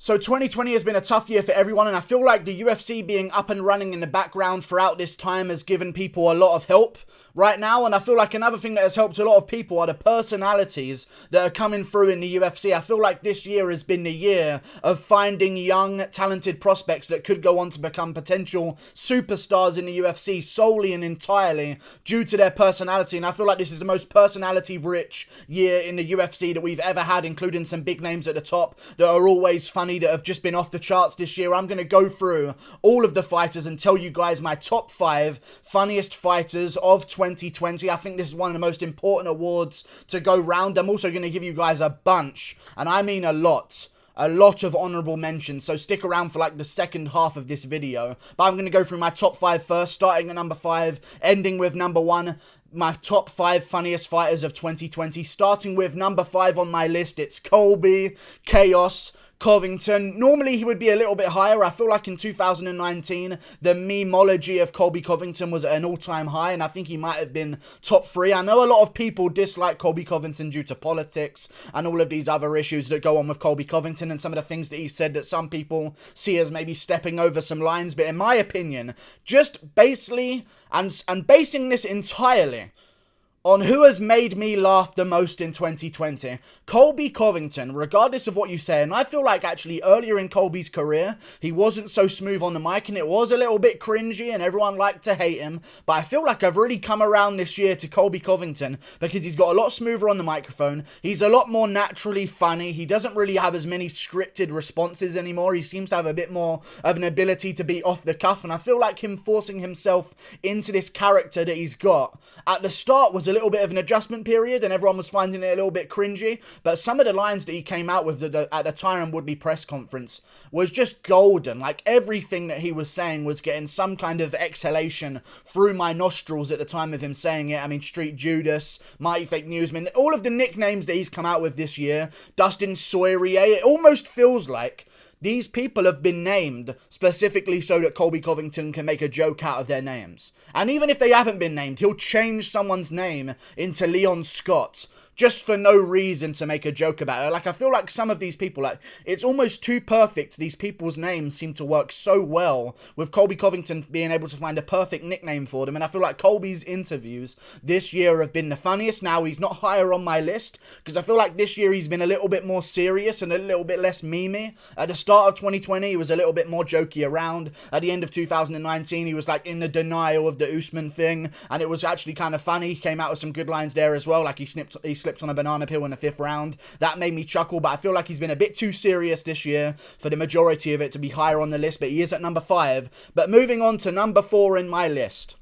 So 2020 has been a tough year for everyone, and I feel like the UFC being up and running in the background throughout this time has given people a lot of help right now. And I feel like another thing that has helped a lot of people are the personalities that are coming through in the UFC. I feel like this year has been the year of finding young, talented prospects that could go on to become potential superstars in the UFC solely and entirely due to their personality. And I feel like this is the most personality-rich year in the UFC that we've ever had, including some big names at the top that are always funny, that have just been off the charts this year. I'm going to go through all of the fighters and tell you guys my top 5 funniest fighters of 2020. I think this is one of the most important awards to go round. I'm also going to give you guys a bunch, and I mean a lot of honorable mentions, so stick around for like the second half of this video. But I'm going to go through my top 5 first, starting at number 5, ending with number 1. My top 5 funniest fighters of 2020. Starting with number 5 on my list, it's Colby Covington. Normally he would be a little bit higher. I feel like in 2019 the memeology of Colby Covington was at an all-time high, and I think he might have been top 3. I know a lot of people dislike Colby Covington due to politics and all of these other issues that go on with Colby Covington and some of the things that he said that some people see as maybe stepping over some lines. But in my opinion, just basically and basing this entirely on who has made me laugh the most in 2020, Colby Covington, regardless of what you say. And I feel like actually earlier in Colby's career, he wasn't so smooth on the mic and it was a little bit cringy and everyone liked to hate him. But I feel like I've really come around this year to Colby Covington because he's got a lot smoother on the microphone. He's a lot more naturally funny. He doesn't really have as many scripted responses anymore. He seems to have a bit more of an ability to be off the cuff. And I feel like him forcing himself into this character that he's got at the start was a little bit of an adjustment period and everyone was finding it a little bit cringy, but some of the lines that he came out with at the Tyron Woodley press conference was just golden. Like everything that he was saying was getting some kind of exhalation through my nostrils at the time of him saying it. I mean, Street Judas, Mighty Fake Newsman, all of the nicknames that he's come out with this year, Dustin Soirier, it almost feels like these people have been named specifically so that Colby Covington can make a joke out of their names. And even if they haven't been named, he'll change someone's name into Leon Scott just for no reason to make a joke about it. Like, I feel like some of these people, like, it's almost too perfect. These people's names seem to work so well with Colby Covington being able to find a perfect nickname for them. And I feel like Colby's interviews this year have been the funniest. Now, he's not higher on my list because I feel like this year he's been a little bit more serious and a little bit less memey. At the start of 2020, he was a little bit more jokey around. At the end of 2019, he was like in the denial of the Usman thing, and it was actually kind of funny. He came out with some good lines there as well, like he slipped on a banana peel in the 5th round. That made me chuckle, but I feel like he's been a bit too serious this year for the majority of it to be higher on the list, but he is at number 5. But moving on to number 4 in my list.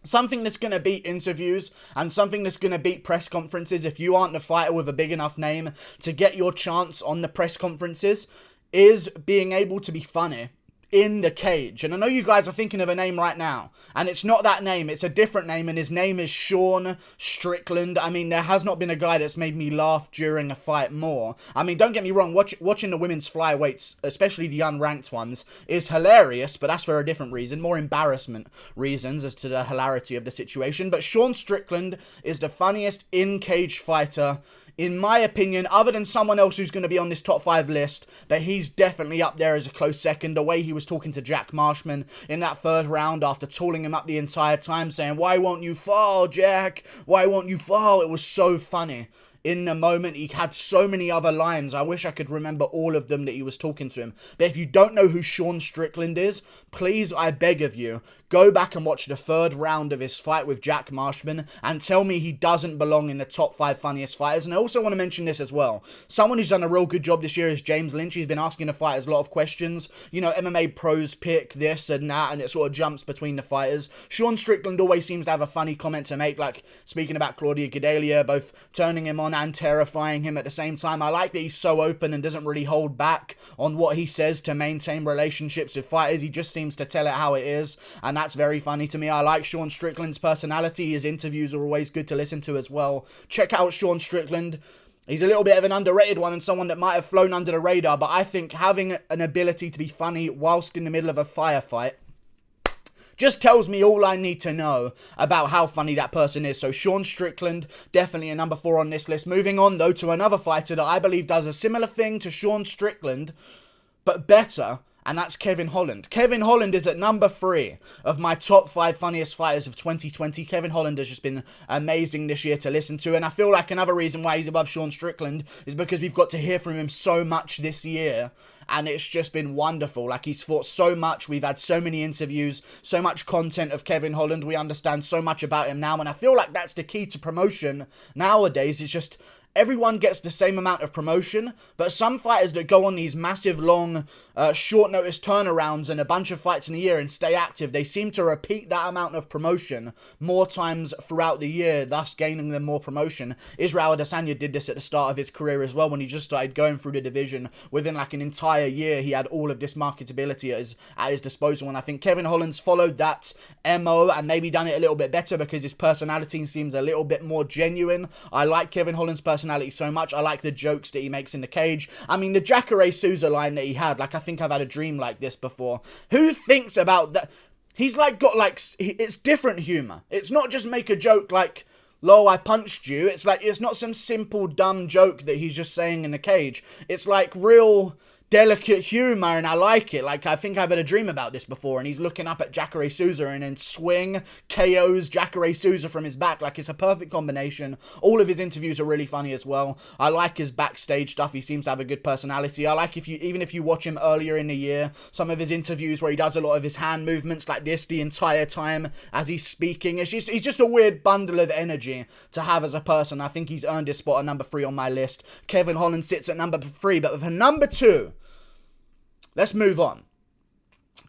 Something that's going to beat interviews and something that's going to beat press conferences if you aren't a fighter with a big enough name to get your chance on the press conferences is being able to be funny in the cage. And I know you guys are thinking of a name right now, and it's not that name, it's a different name, and his name is Sean Strickland. I mean, there has not been a guy that's made me laugh during a fight more. I mean, don't get me wrong, watching the women's flyweights, especially the unranked ones, is hilarious, but that's for a different reason, more embarrassment reasons as to the hilarity of the situation. But Sean Strickland is the funniest in-cage fighter in my opinion, other than someone else who's going to be on this top 5 list, but he's definitely up there as a close second. The way he was talking to Jack Marshman in that 3rd round after tooling him up the entire time, saying, "Why won't you fall, Jack? Why won't you fall?" It was so funny. In the moment, he had so many other lines. I wish I could remember all of them that he was talking to him. But if you don't know who Sean Strickland is, please, I beg of you, go back and watch the 3rd round of his fight with Jack Marshman and tell me he doesn't belong in the top 5 funniest fighters. And I also want to mention this as well. Someone who's done a real good job this year is James Lynch. He's been asking the fighters a lot of questions. You know, MMA pros pick this and that, and it sort of jumps between the fighters. Sean Strickland always seems to have a funny comment to make, like speaking about Claudia Gadelha, both turning him on and terrifying him at the same time. I like that he's so open and doesn't really hold back on what he says to maintain relationships with fighters. He just seems to tell it how it is, and that's very funny to me. I like Sean Strickland's personality. His interviews are always good to listen to as well. Check out Sean Strickland. He's a little bit of an underrated one and someone that might have flown under the radar, but I think having an ability to be funny whilst in the middle of a firefight just tells me all I need to know about how funny that person is. So Sean Strickland, definitely a number 4 on this list. Moving on, though, to another fighter that I believe does a similar thing to Sean Strickland, but better, and that's Kevin Holland. Kevin Holland is at number 3 of my top 5 funniest fighters of 2020. Kevin Holland has just been amazing this year to listen to, and I feel like another reason why he's above Sean Strickland is because we've got to hear from him so much this year, and it's just been wonderful. Like, he's fought so much, we've had so many interviews, so much content of Kevin Holland, we understand so much about him now, and I feel like that's the key to promotion nowadays, is just everyone gets the same amount of promotion, but some fighters that go on these massive, long, short notice turnarounds and a bunch of fights in a year and stay active, they seem to repeat that amount of promotion more times throughout the year, thus gaining them more promotion. Israel Adesanya did this at the start of his career as well, when he just started going through the division. Within like an entire year, he had all of this marketability at his disposal, and I think Kevin Holland's followed that MO and maybe done it a little bit better because his personality seems a little bit more genuine. I like Kevin Holland's personality so much. I like the jokes that he makes in the cage. I mean, the Jacare Souza line that he had, like, I think I've had a dream like this before. Who thinks about that? He's like got like, it's different humor. It's not just make a joke like, lol, I punched you. It's like, it's not some simple dumb joke that he's just saying in the cage. It's like real delicate humor, and I like it. Like, I think I've had a dream about this before, and he's looking up at Jacare Souza and then swing KOs Jacare Souza from his back. Like, it's a perfect combination. All of his interviews are really funny as well. I like his backstage stuff. He seems to have a good personality. I like, even if you watch him earlier in the year, some of his interviews where he does a lot of his hand movements like this the entire time as he's speaking. He's just a weird bundle of energy to have as a person. I think he's earned his spot at number 3 on my list. Kevin Holland sits at number 3, but for number 2, let's move on.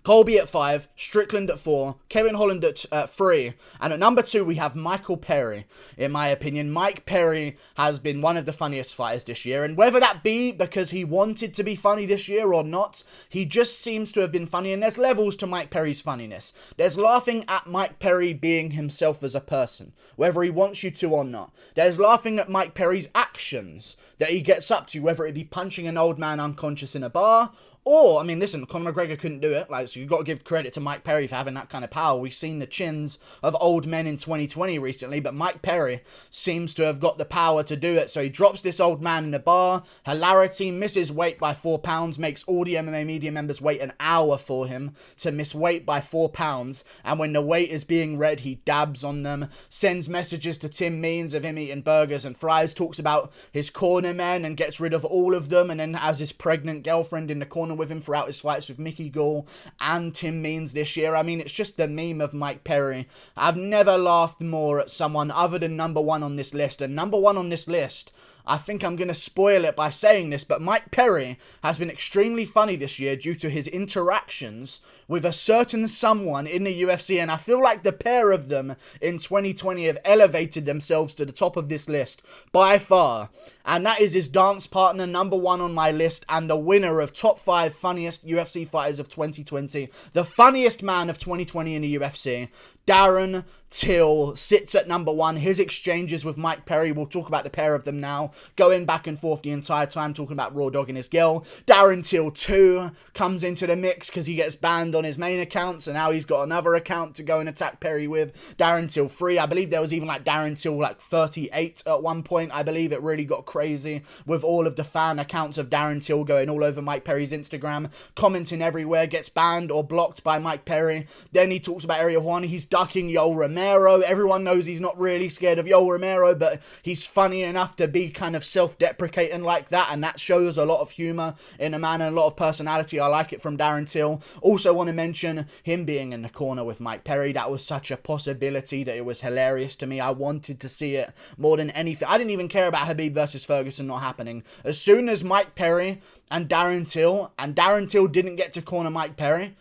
Colby at 5, Strickland at 4, Kevin Holland at 3, and at number 2 we have Michael Perry. In my opinion, Mike Perry has been one of the funniest fighters this year, and whether that be because he wanted to be funny this year or not, he just seems to have been funny, and there's levels to Mike Perry's funniness. There's laughing at Mike Perry being himself as a person, whether he wants you to or not. There's laughing at Mike Perry's actions that he gets up to, whether it be punching an old man unconscious in a bar, or, I mean, listen, Conor McGregor couldn't do it, like, so you've got to give credit to Mike Perry for having that kind of power. We've seen the chins of old men in 2020 recently, but Mike Perry seems to have got the power to do it. So he drops this old man in the bar, hilarity, misses weight by 4 pounds, makes all the MMA media members wait an hour for him to miss weight by 4 pounds, and when the weight is being read, he dabs on them, sends messages to Tim Means of him eating burgers and fries, talks about his corner men and gets rid of all of them, and then has his pregnant girlfriend in the corner with him throughout his fights with Mickey Gall and Tim Means this year. I mean, it's just the meme of Mike Perry. I've never laughed more at someone other than number 1 on this list, and number 1 on this list, I think I'm going to spoil it by saying this, but Mike Perry has been extremely funny this year due to his interactions with a certain someone in the UFC, and I feel like the pair of them in 2020 have elevated themselves to the top of this list by far, and that is his dance partner, number 1 on my list, and the winner of top 5 funniest UFC fighters of 2020, the funniest man of 2020 in the UFC, Darren Till sits at number 1. His exchanges with Mike Perry, we'll talk about the pair of them now, going back and forth the entire time, talking about Raw Dog and his girl. Darren Till 2 comes into the mix because he gets banned on his main account, so now he's got another account to go and attack Perry with. Darren Till 3, I believe there was even like Darren Till like 38 at one point. I believe it really got crazy with all of the fan accounts of Darren Till going all over Mike Perry's Instagram, commenting everywhere, gets banned or blocked by Mike Perry. Then he talks about Ariel Juan, he's ducking Yoel Romero. Everyone knows he's not really scared of Yoel Romero, but he's funny enough to be kind of self-deprecating like that, and that shows a lot of humor in a man and a lot of personality. I like it from Darren Till. Also want to mention him being in the corner with Mike Perry. That was such a possibility that it was hilarious to me. I wanted to see it more than anything. I didn't even care about Khabib versus Ferguson not happening. As soon as Mike Perry and Darren Till didn't get to corner Mike Perry,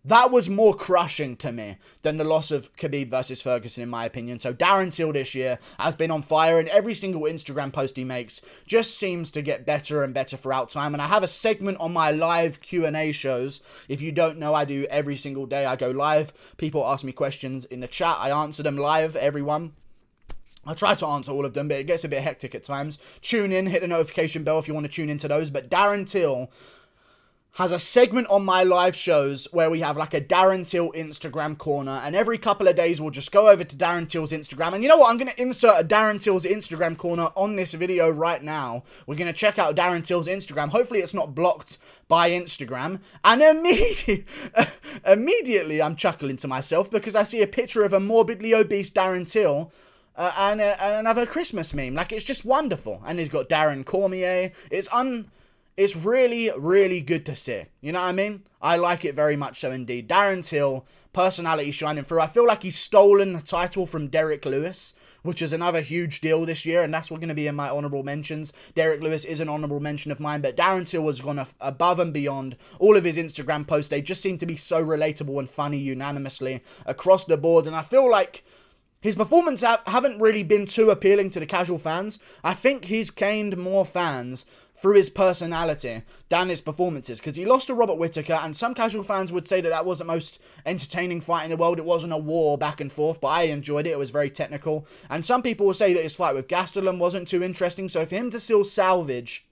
that was more crushing to me than the loss of Khabib versus Ferguson, in my opinion. So Darren Till this year has been on fire, and every single Instagram post he makes just seems to get better and better throughout time. And I have a segment on my live Q&A shows. If you don't know, I do every single day. I go live. People ask me questions in the chat. I answer them live, everyone. I try to answer all of them, but it gets a bit hectic at times. Tune in, hit the notification bell if you want to tune into those. But Darren Till has a segment on my live shows where we have like a Darren Till Instagram corner, and every couple of days we'll just go over to Darren Till's Instagram. And you know what? I'm going to insert a Darren Till's Instagram corner on this video right now. We're going to check out Darren Till's Instagram. Hopefully it's not blocked by Instagram. And immediately I'm chuckling to myself because I see a picture of a morbidly obese Darren Till and another Christmas meme. Like, it's just wonderful. And he's got Darren Cormier. It's really, really good to see. You know what I mean? I like it very much so indeed. Darren Till, personality shining through. I feel like he's stolen the title from Derek Lewis, which is another huge deal this year, and that's what's going to be in my honourable mentions. Derek Lewis is an honourable mention of mine, but Darren Till has gone above and beyond. All of his Instagram posts, they just seem to be so relatable and funny unanimously across the board, and I feel like his performances haven't really been too appealing to the casual fans. I think he's gained more fans through his personality than his performances, because he lost to Robert Whittaker, and some casual fans would say that that wasn't the most entertaining fight in the world. It wasn't a war back and forth, but I enjoyed it. It was very technical. And some people will say that his fight with Gastelum wasn't too interesting, so for him to still salvage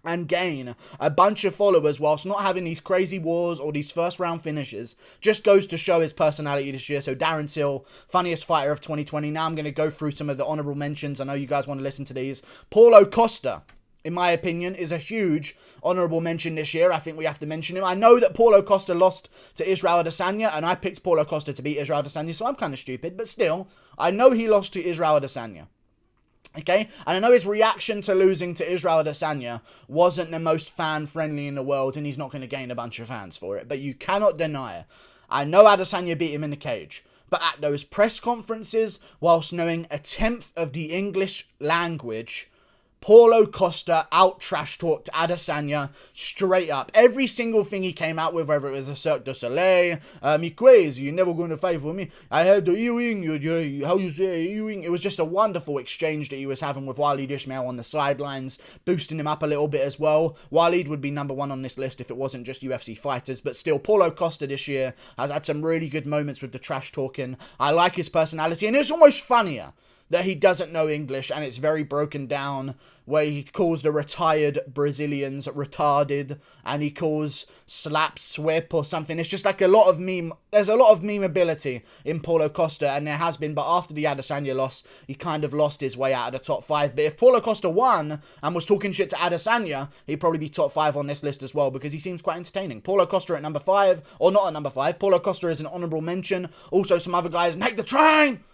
and gain a bunch of followers whilst not having these crazy wars or these first round finishes just goes to show his personality this year. So Darren Till, funniest fighter of 2020. Now I'm going to go through some of the honourable mentions. I know you guys want to listen to these. Paulo Costa, in my opinion, is a huge honourable mention this year. I think we have to mention him. I know that Paulo Costa lost to Israel Adesanya, and I picked Paulo Costa to beat Israel Adesanya, so I'm kind of stupid. But still, I know he lost to Israel Adesanya. Okay, and I know his reaction to losing to Israel Adesanya wasn't the most fan-friendly in the world, and he's not going to gain a bunch of fans for it, but you cannot deny it. I know Adesanya beat him in the cage, but at those press conferences, whilst knowing a tenth of the English language, Paulo Costa out-trash-talked Adesanya straight up. Every single thing he came out with, whether it was a Cirque du Soleil, me crazy, you're never going to fight for me, I had the Ewing, how you say Ewing. It was just a wonderful exchange that he was having with Waleed Ismail on the sidelines, boosting him up a little bit as well. Waleed would be number one on this list if it wasn't just UFC fighters, but still, Paulo Costa this year has had some really good moments with the trash talking. I like his personality, and it's almost funnier that he doesn't know English, and it's very broken down, where he calls the retired Brazilians retarded, and he calls slap swip or something. It's just like a lot of meme. There's a lot of memeability in Paulo Costa, and there has been, but after the Adesanya loss, he kind of lost his way out of the top 5. But if Paulo Costa won and was talking shit to Adesanya, he'd probably be top 5 on this list as well, because he seems quite entertaining. Paulo Costa at number 5, or not at number 5. Paulo Costa is an honourable mention. Also, some other guys, Nate the Train!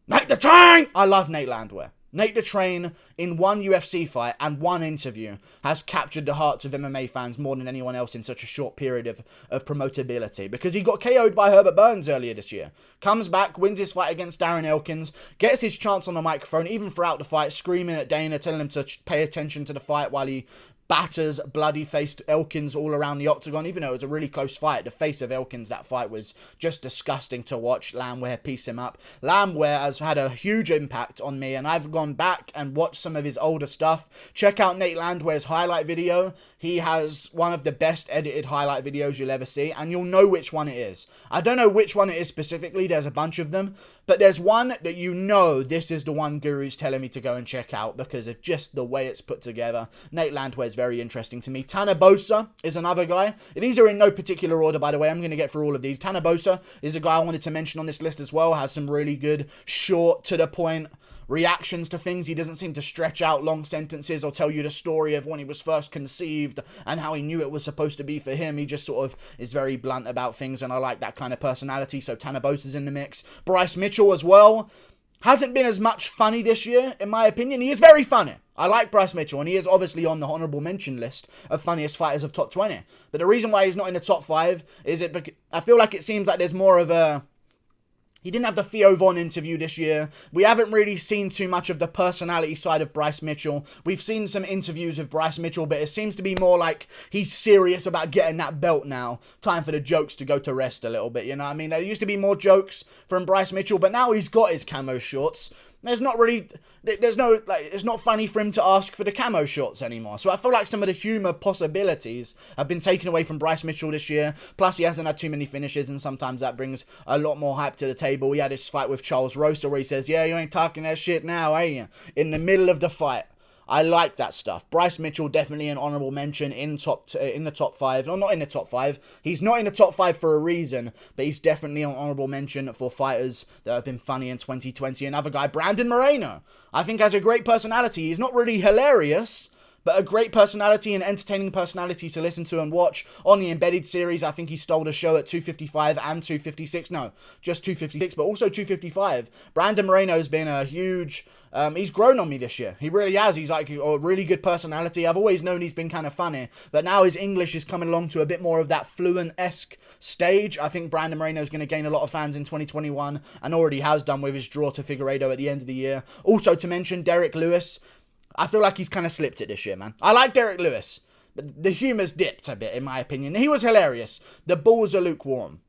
Nate the Train! I love Nate Landwehr. Nate the Train, in one UFC fight and one interview, has captured the hearts of MMA fans more than anyone else in such a short period of promotability. Because he got KO'd by Herbert Burns earlier this year. Comes back, wins his fight against Darren Elkins, gets his chance on the microphone, even throughout the fight, screaming at Dana, telling him to pay attention to the fight while he batters bloody-faced Elkins all around the octagon. Even though it was a really close fight, the face of Elkins, that fight was just disgusting to watch. Landwehr piece him up. Landwehr has had a huge impact on me, and I've gone back and watched some of his older stuff. Check out Nate Landwehr's highlight video. He has one of the best edited highlight videos you'll ever see, and you'll know which one it is. I don't know which one it is specifically, there's a bunch of them, but there's one that you know this is the one Guru's telling me to go and check out because of just the way it's put together. Nate Landwehr is very interesting to me. Tanabosa is another guy. These are in no particular order, by the way. I'm going to get through all of these. Tanabosa is a guy I wanted to mention on this list as well. Has some really good, short, to the point reactions to things. He doesn't seem to stretch out long sentences or tell you the story of when he was first conceived and how he knew it was supposed to be for him. He just sort of is very blunt about things, and I like that kind of personality. So Tanabosa's in the mix. Bryce Mitchell as well. Hasn't been as much funny this year, in my opinion. He is very funny. I like Bryce Mitchell, and he is obviously on the honourable mention list of funniest fighters of top 20. But the reason why he's not in the top 5 is I feel like it seems like there's more of a... He didn't have the Theo Von interview this year. We haven't really seen too much of the personality side of Bryce Mitchell. We've seen some interviews of Bryce Mitchell, but it seems to be more like he's serious about getting that belt now. Time for the jokes to go to rest a little bit, you know what I mean? There used to be more jokes from Bryce Mitchell, but now he's got his camo shorts. It's not funny for him to ask for the camo shorts anymore. So I feel like some of the humour possibilities have been taken away from Bryce Mitchell this year. Plus, he hasn't had too many finishes, and sometimes that brings a lot more hype to the table. He had his fight with Charles Rosa where he says, yeah, you ain't talking that shit now, are you? In the middle of the fight. I like that stuff. Bryce Mitchell, definitely an honourable mention in the top 5. No, not in the top 5. He's not in the top 5 for a reason, but he's definitely an honourable mention for fighters that have been funny in 2020. Another guy, Brandon Moreno, I think has a great personality. He's not really hilarious, but a great personality and entertaining personality to listen to and watch. On the Embedded series, I think he stole the show at 255 and 256. No, just 256, but also 255. Brandon Moreno has been a huge... he's grown on me this year. He really has. He's like a really good personality. I've always known he's been kind of funny, but now his English is coming along to a bit more of that fluent-esque stage. I think Brandon Moreno is going to gain a lot of fans in 2021 and already has done with his draw to Figueiredo at the end of the year. Also to mention, Derek Lewis. I feel like he's kind of slipped it this year, man. I like Derek Lewis, but the humour's dipped a bit, in my opinion. He was hilarious. The balls are lukewarm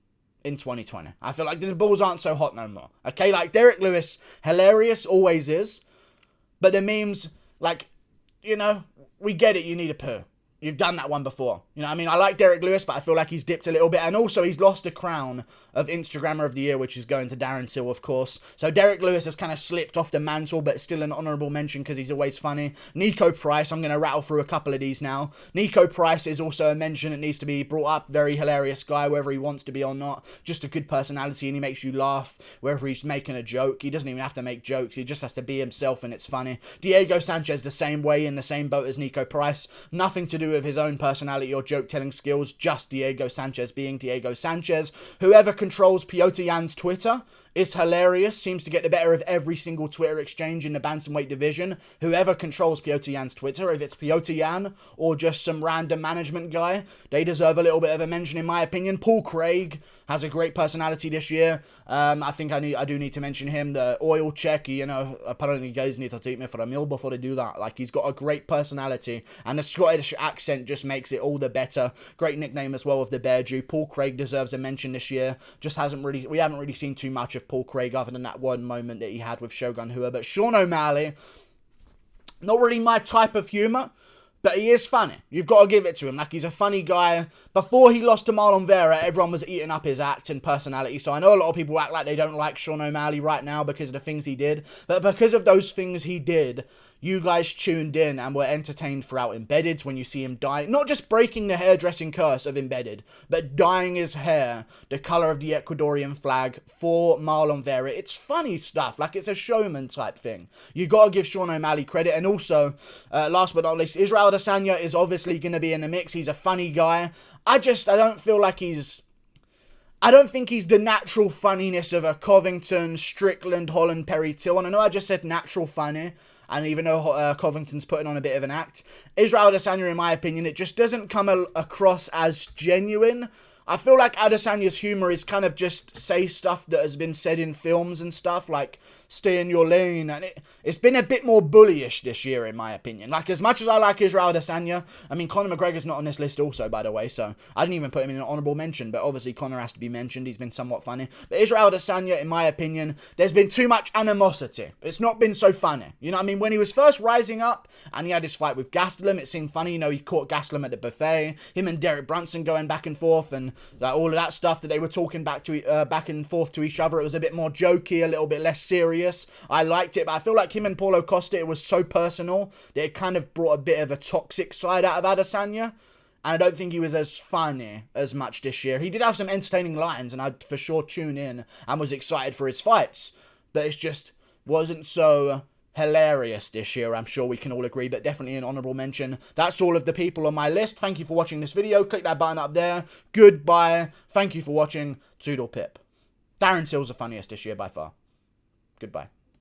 in 2020. I feel like the balls aren't so hot no more. Okay, like Derek Lewis, hilarious, always is. But the memes, like, you know, we get it, you need a poo. You've done that one before. You know what I mean? I like Derek Lewis, but I feel like he's dipped a little bit. And also, he's lost the crown of Instagrammer of the Year, which is going to Darren Till, of course. So Derek Lewis has kind of slipped off the mantle, but still an honourable mention because he's always funny. Nico Price, I'm going to rattle through a couple of these now. Nico Price is also a mention that needs to be brought up. Very hilarious guy, whether he wants to be or not. Just a good personality, and he makes you laugh whether he's making a joke. He doesn't even have to make jokes. He just has to be himself, and it's funny. Diego Sanchez, the same way, in the same boat as Nico Price. Nothing to do with his own personality or joke-telling skills, just Diego Sanchez being Diego Sanchez. Whoever controls Piotr Jan's Twitter is hilarious, seems to get the better of every single Twitter exchange in the bantamweight division. Whoever controls Piotr Jan's Twitter, if it's Piotr Jan or just some random management guy, they deserve a little bit of a mention in my opinion. Paul Craig has a great personality this year. I think I do need to mention him. The oil check, you know, apparently guys need to take me for a meal before they do that. Like, he's got a great personality, and the Scottish accent just makes it all the better. Great nickname as well of the Bear Jew. Paul Craig deserves a mention this year. We haven't really seen too much of Paul Craig other than that one moment that he had with Shogun Rua. But Sean O'Malley, not really my type of humour, but he is funny. You've got to give it to him. Like, he's a funny guy. Before he lost to Marlon Vera, everyone was eating up his act and personality. So I know a lot of people act like they don't like Sean O'Malley right now because of the things he did. But because of those things he did, you guys tuned in and were entertained throughout Embedded when you see him die. Not just breaking the hairdressing curse of Embedded, but dyeing his hair the colour of the Ecuadorian flag for Marlon Vera. It's funny stuff. Like, it's a showman type thing. You got to give Sean O'Malley credit. And also, last but not least, Israel Desanya is obviously going to be in the mix. He's a funny guy. I don't feel like I don't think he's the natural funniness of a Covington, Strickland, Holland, Perry Till. And I know I just said natural funny, and even though Covington's putting on a bit of an act, Israel Adesanya, in my opinion, it just doesn't come across as genuine. I feel like Adesanya's humour is kind of just say stuff that has been said in films and stuff, like stay in your lane, and it's been a bit more bullyish this year, in my opinion. Like, as much as I like Israel Adesanya, I mean, Conor McGregor's not on this list also, by the way, so I didn't even put him in an honourable mention, but obviously Conor has to be mentioned. He's been somewhat funny. But Israel Adesanya, in my opinion, there's been too much animosity. It's not been so funny. You know what I mean? When he was first rising up, and he had his fight with Gastelum, it seemed funny. You know, he caught Gastelum at the buffet, him and Derek Brunson going back and forth, and like, all of that stuff that they were talking back and forth to each other. It was a bit more jokey, a little bit less serious. I liked it, but I feel like him and Paulo Costa, it was so personal that it kind of brought a bit of a toxic side out of Adesanya, and I don't think he was as funny as much this year. He did have some entertaining lines, and I'd for sure tune in and was excited for his fights, but it just wasn't so hilarious this year. I'm sure we can all agree, but definitely an honourable mention. That's all of the people on my list. Thank you for watching this video. Click that button up there. Goodbye. Thank you for watching. Toodle pip. Darren Till's the funniest this year by far. Goodbye.